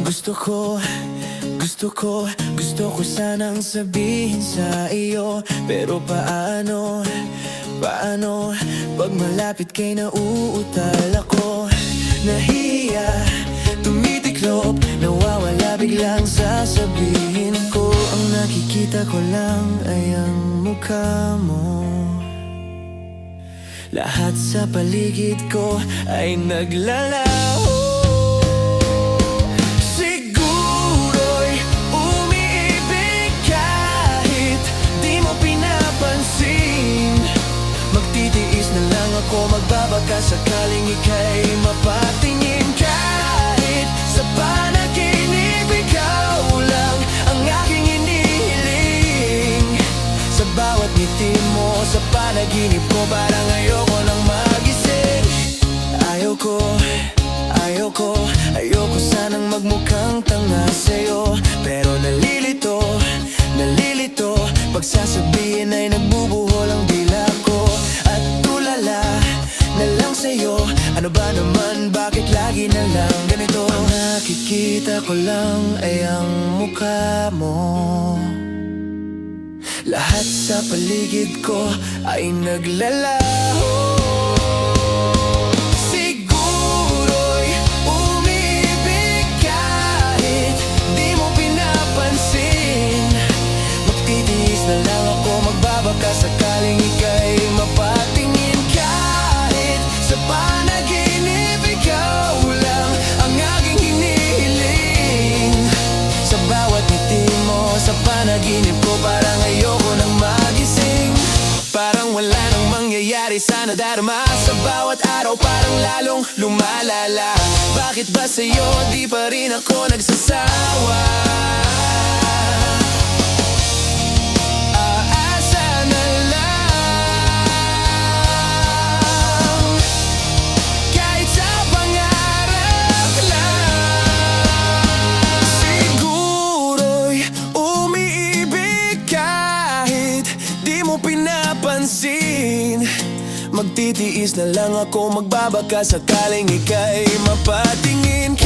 Gusto ko, gusto ko, gusto ko sanang sabihin sa iyo, pero paano, paano? Pag malapit kay nauutal ako. Nahiya, tumitiklop, nawawala biglang sasabihin ko. Ang nakikita ko lang ay ang mukha mo. Lahat sa paligid ko ay naglalaho. Siguro'y umiibig kahit di mo pinapansin. Magtitiis na lang ako, magbabaka sakaling ika'y mapatingin. Kahit sa panaginip, ikaw lang ang aking inihiling. Sa bawat ngiti mo sa panaginip ko, parang ayoko nang magising. Ayoko, ayoko, ayoko sanang magmukhang tanga sa'yo, pero nalilito, nalilito pag sasabihin ay nagbubuhol ang dila ko. At tulala na lang sa'yo, ano ba naman, bakit lagi na lang ganito? Ang nakikita ko lang ay ang mukha mo. Lahat sa paligid ko ay naglalaho. Siguro'y umiibig kahit di mo pinapansin. Magtitiis na lang ako, magbabaka sakaling ika'y mapatingin. Kahit sa panaginip, ikaw lang ang aking hinihiling. Sa bawat ngiti mo sa panaginip ko, parang ayoko nang magising. Parang wala nang mangyayari sa nadarama. Sa bawat araw parang lalong lumalala. Bakit ba sa'yo di pa rin ako nagsasawa? Aasa na lang, kahit sa pangarap lang. Siguro'y umiibig kahit di mo pinapansin. Magtitiis na lang ako, magbabaka sakaling ika'y mapatingin.